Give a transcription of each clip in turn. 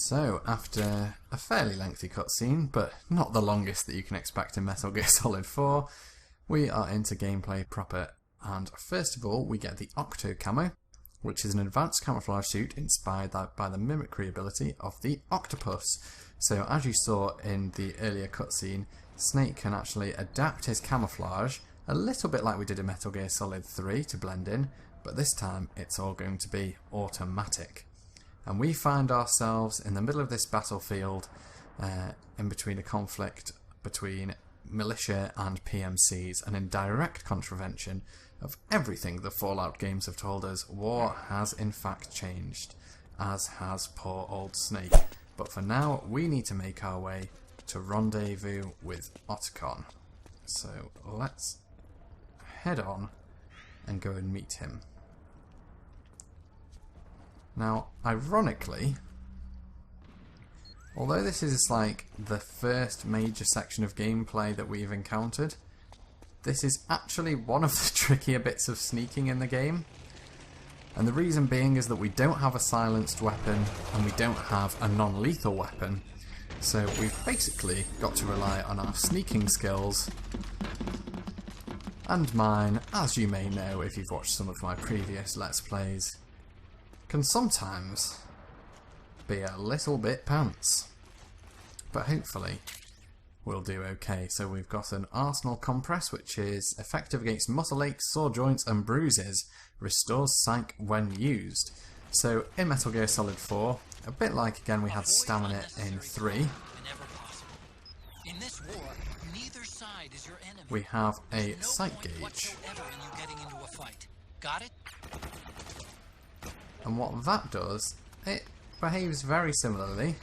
So, after a fairly lengthy cutscene, but not the longest that you can expect in Metal Gear Solid 4, we are into gameplay proper. And first of all, we get the Octo Camo, which is an advanced camouflage suit inspired by the mimicry ability of the octopus. So, as you saw in the earlier cutscene, Snake can actually adapt his camouflage a little bit like we did in Metal Gear Solid 3 to blend in, but this time it's all going to be automatic. And we find ourselves in the middle of this battlefield in between a conflict between militia and PMCs, and in direct contravention of everything the Fallout games have told us. War has in fact changed, as has poor old Snake. But for now, we need to make our way to rendezvous with Otacon. So let's head on and go and meet him. Now, ironically, although this is like the first major section of gameplay that we've encountered, this is actually one of the trickier bits of sneaking in the game. And the reason being is that we don't have a silenced weapon and we don't have a non-lethal weapon. So we've basically got to rely on our sneaking skills. And mine, as you may know if you've watched some of my previous Let's Plays, can sometimes be a little bit pants. But hopefully we'll do okay. So we've got an Arsenal Compress, which is effective against muscle aches, sore joints and bruises. Restores psych when used. So in Metal Gear Solid 4, a bit like again we had stamina in 3, we have a psych gauge. Got it? And what that does, it behaves very similarly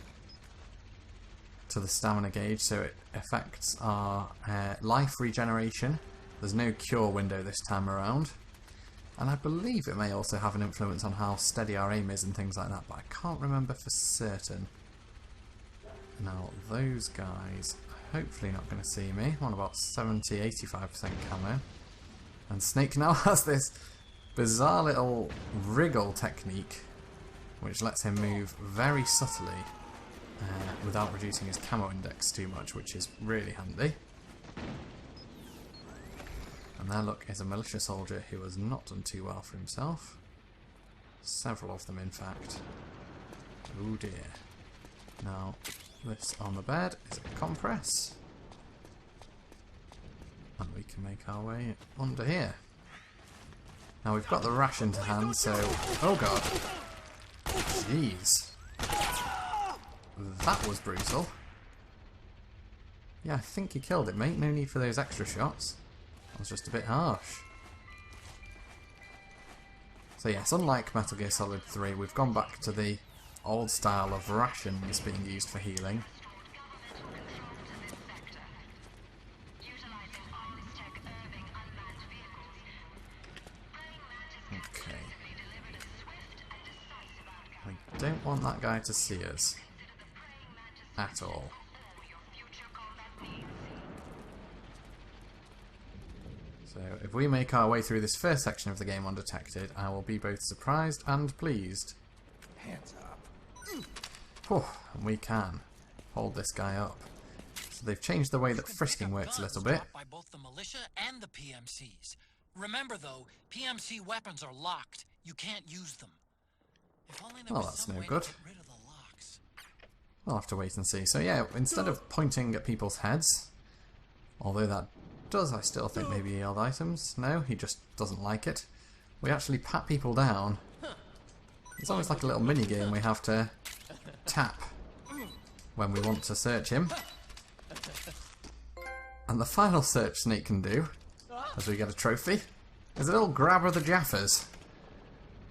to the stamina gauge, so it affects our life regeneration. There's no cure window this time around. And I believe it may also have an influence on how steady our aim is and things like that, but I can't remember for certain. Now, those guys are hopefully not going to see me. I'm on about 70-85% camo. And Snake now has this bizarre little wriggle technique which lets him move very subtly without reducing his camo index too much, which is really handy. And there, look, is a militia soldier who has not done too well for himself. Several of them, in fact. Oh dear. Now, this on the bed is a compress. And we can make our way under here. Now we've got the ration to hand, so... Oh god. Jeez. That was brutal. Yeah, I think you killed it, mate. No need for those extra shots. That was just a bit harsh. So yes, unlike Metal Gear Solid 3, we've gone back to the old style of rations being used for healing. Okay. I don't want that guy to see us. At all. So if we make our way through this first section of the game undetected, I will be both surprised and pleased. Hands up. Whew, and we can hold this guy up. So they've changed the way that frisking works a little bit. By both the militia and the PMCs. Remember though, PMC weapons are locked. You can't use them. If only there was that's some no way good. to get rid of the locks. We'll have to wait and see. So yeah, instead of pointing at people's heads, although that does, I still think, maybe yield items. No, he just doesn't like it. We actually pat people down. It's almost like a little mini game we have to tap when we want to search him. And the final search Snake can do, as we get a trophy, is a little grab of the Jaffers,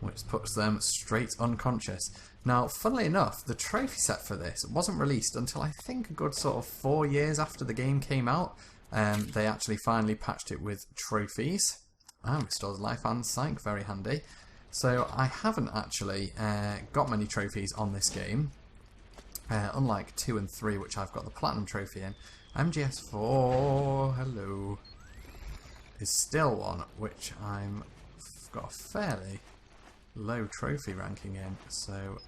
which puts them straight unconscious. Now, funnily enough, the trophy set for this wasn't released until I think a good sort of 4 years after the game came out. They actually finally patched it with trophies. Restores life and psych, very handy. So I haven't actually got many trophies on this game. Unlike 2 and 3, which I've got the Platinum Trophy in. MGS4, hello, is still one which I've got a fairly low trophy ranking in. So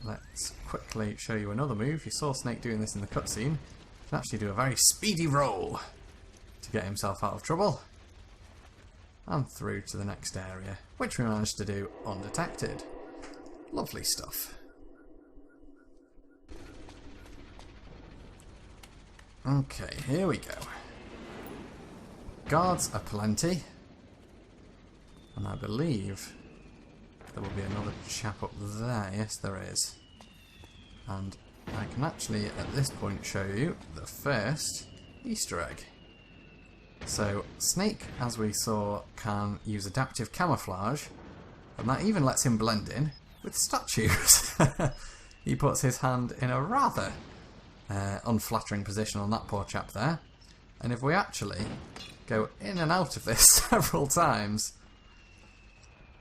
let's quickly show you another move. You saw Snake doing this in the cutscene. He can actually do a very speedy roll to get himself out of trouble. And through to the next area, which we managed to do undetected. Lovely stuff. Okay, here we go. Guards are plenty. And I believe there will be another chap up there. Yes, there is. And I can actually, at this point, show you the first Easter egg. So, Snake, as we saw, can use adaptive camouflage, and that even lets him blend in with statues. He puts his hand in a rather unflattering position on that poor chap there, and if we actually go in and out of this several times,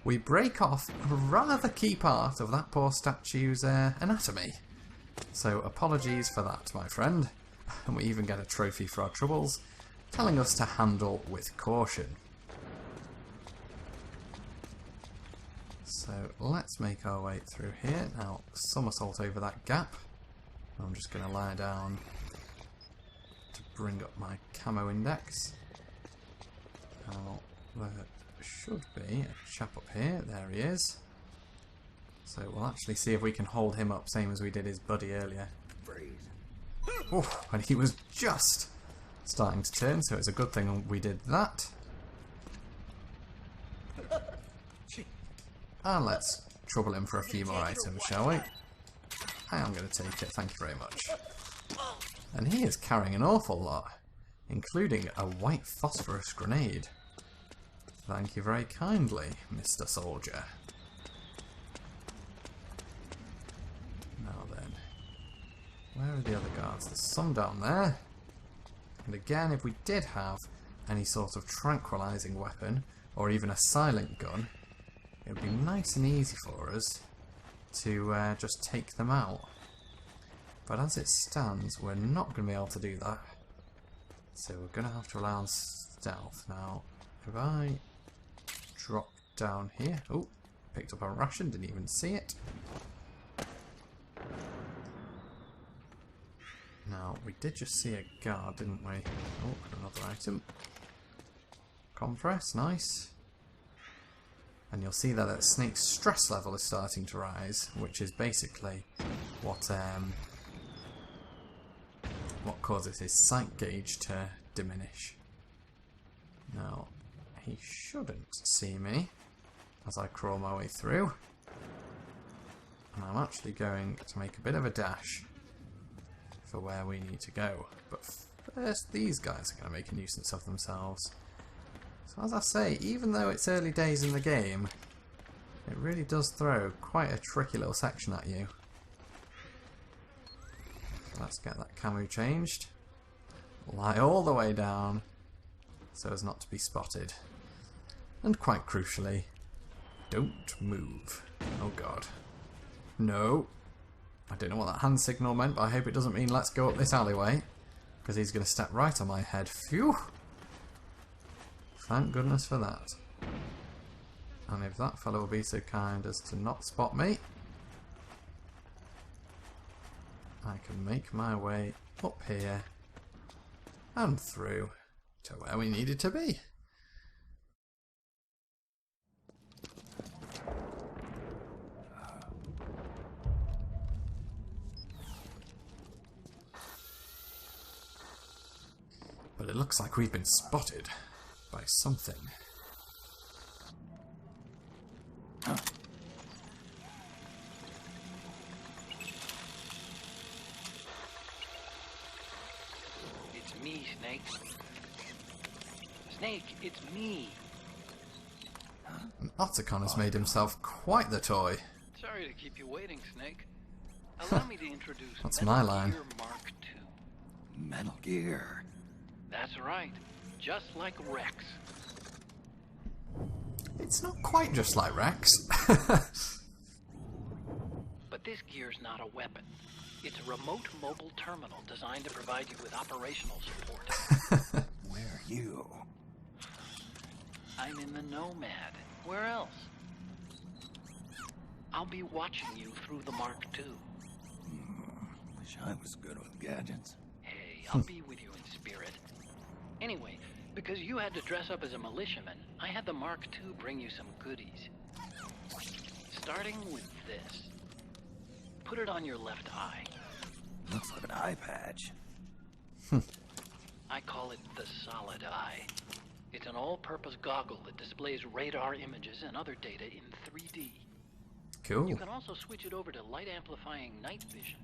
we break off a rather key part of that poor statue's anatomy. So apologies for that, my friend. And we even get a trophy for our troubles, telling us to handle with caution. So let's make our way through here. Now, somersault over that gap. I'm just going to lie down to bring up my camo index. Now, there should be a chap up here. There he is. So we'll actually see if we can hold him up, same as we did his buddy earlier. Oh, and he was just starting to turn, so it's a good thing we did that. And let's trouble him for a few more items, shall we? I am going to take it, thank you very much. And he is carrying an awful lot, including a white phosphorus grenade. Thank you very kindly, Mr. Soldier. Now then, where are the other guards? There's some down there. And again, if we did have any sort of tranquilizing weapon, or even a silent gun, it would be nice and easy for us to just take them out. But as it stands, we're not going to be able to do that. So we're going to have to rely on stealth. Now, if I drop down here... Oh, picked up a ration, didn't even see it. Now, we did just see a guard, didn't we? Oh, another item. Compress, nice. And you'll see that Snake's stress level is starting to rise, which is basically what causes his sight gauge to diminish. Now, he shouldn't see me as I crawl my way through. And I'm actually going to make a bit of a dash for where we need to go. But first, these guys are going to make a nuisance of themselves. So as I say, even though it's early days in the game, it really does throw quite a tricky little section at you. So let's get that camo changed. Lie all the way down so as not to be spotted. And quite crucially, don't move. Oh god. No. I don't know what that hand signal meant, but I hope it doesn't mean let's go up this alleyway, because he's going to step right on my head. Phew! Thank goodness for that. And if that fellow will be so kind as to not spot me, I can make my way up here and through to where we needed to be. But it looks like we've been spotted by something. It's me, Snake. Snake, it's me. And Otacon has made himself quite the toy. Sorry to keep you waiting, Snake. Allow me to introduce That's Metal my line. Gear Mark II. Metal Gear. That's right. Just like Rex. It's not quite just like Rex. But this gear's not a weapon. It's a remote mobile terminal designed to provide you with operational support. Where are you? I'm in the Nomad. Where else? I'll be watching you through the Mark II. Wish I was good with gadgets. Hey, I'll be with you in spirit. Anyway, because you had to dress up as a militiaman, I had the Mark II bring you some goodies. Starting with this. Put it on your left eye. Looks like an eye patch. I call it the Solid Eye. It's an all-purpose goggle that displays radar images and other data in 3D. Cool. You can also switch it over to light-amplifying night vision.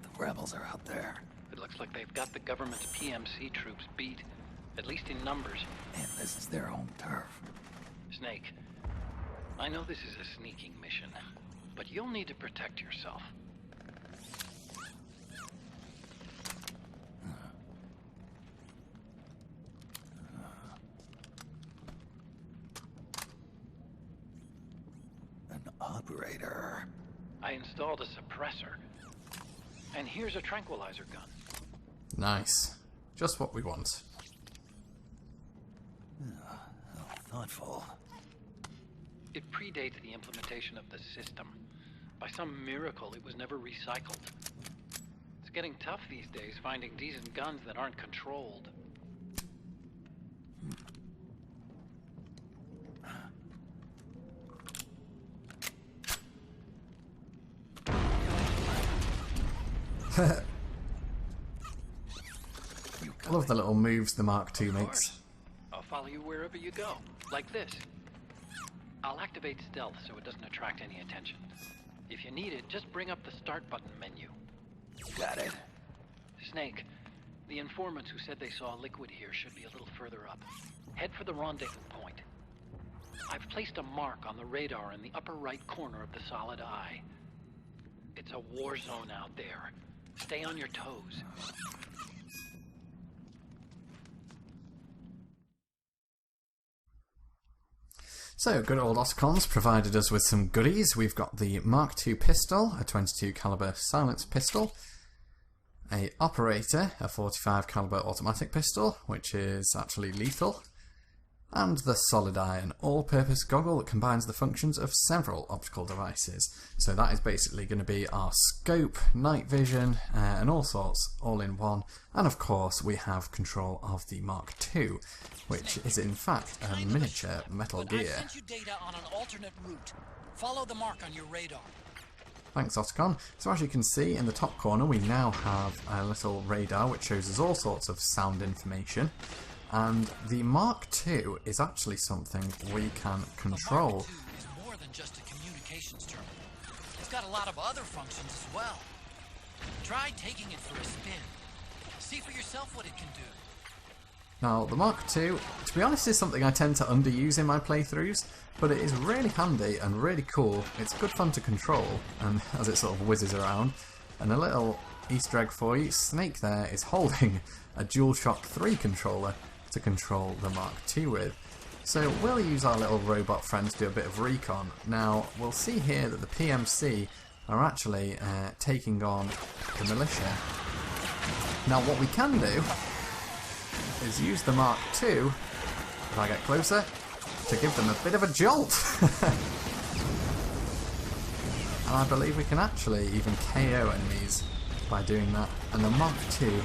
The rebels are out there. It looks like they've got the government's PMC troops beat, at least in numbers. And this is their home turf. Snake, I know this is a sneaking mission, but you'll need to protect yourself. An operator. I installed a suppressor. And here's a tranquilizer gun. Nice. Just what we want. How thoughtful. It predates the implementation of the system. By some miracle, it was never recycled. It's getting tough these days finding decent guns that aren't controlled. I love the little moves the Mark II Of makes. course. I'll follow you wherever you go, like this. I'll activate stealth so it doesn't attract any attention. If you need it, just bring up the start button menu. Got it. Snake, the informants who said they saw liquid here should be a little further up. Head for the rendezvous point. I've placed a mark on the radar in the upper right corner of the Solid Eye. It's a war zone out there. Stay on your toes. So, good old Otacons provided us with some goodies. We've got the Mark II pistol, a 22 caliber silenced pistol, a operator, a 45 caliber automatic pistol, which is actually lethal, and the Solid Eye, an all-purpose goggle that combines the functions of several optical devices. So that is basically going to be our scope, night vision, and all sorts, all in one. And of course, we have control of the Mark II, which is in fact a miniature Metal Gear. I've sent you data on an alternate route. Follow the mark on your radar. Thanks, Otacon. So as you can see in the top corner, we now have a little radar which shows us all sorts of sound information. And the Mark II is actually something we can control. The Mark II is more than just a communications terminal. It's got a lot of other functions as well. Try taking it for a spin. See for yourself what it can do. Now, the Mark II, to be honest, is something I tend to underuse in my playthroughs, but it is really handy and really cool. It's good fun to control, and as it sort of whizzes around. And a little Easter egg for you, Snake there is holding a DualShock 3 controller to control the Mark II with. So we'll use our little robot friend to do a bit of recon. Now, we'll see here that the PMC are actually taking on the militia. Now, what we can do is use the Mark II, if I get closer, to give them a bit of a jolt. And I believe we can actually even KO enemies by doing that. And the Mark II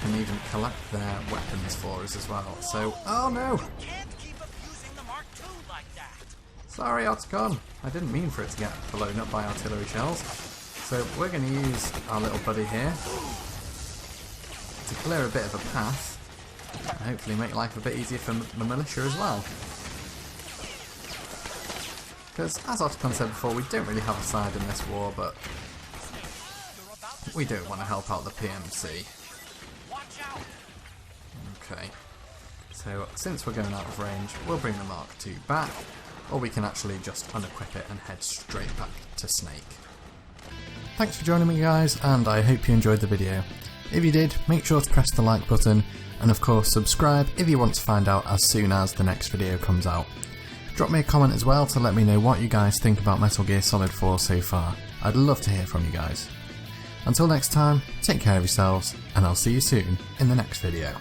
can even collect their weapons for us as well. So, oh no! You can't keep abusing the Mark II like that. Sorry, Otacon. I didn't mean for it to get blown up by artillery shells. So we're going to use our little buddy here to clear a bit of a path. And hopefully make life a bit easier for the militia as well. Because, as Otacon said before, we don't really have a side in this war, but we don't want to help out the PMC. Watch out. Okay. So, since we're going out of range, we'll bring the Mark II back, or we can actually just unequip it and head straight back to Snake. Thanks for joining me, guys, and I hope you enjoyed the video. If you did, make sure to press the like button, and of course subscribe if you want to find out as soon as the next video comes out. Drop me a comment as well to let me know what you guys think about Metal Gear Solid 4 so far. I'd love to hear from you guys. Until next time, take care of yourselves, and I'll see you soon in the next video.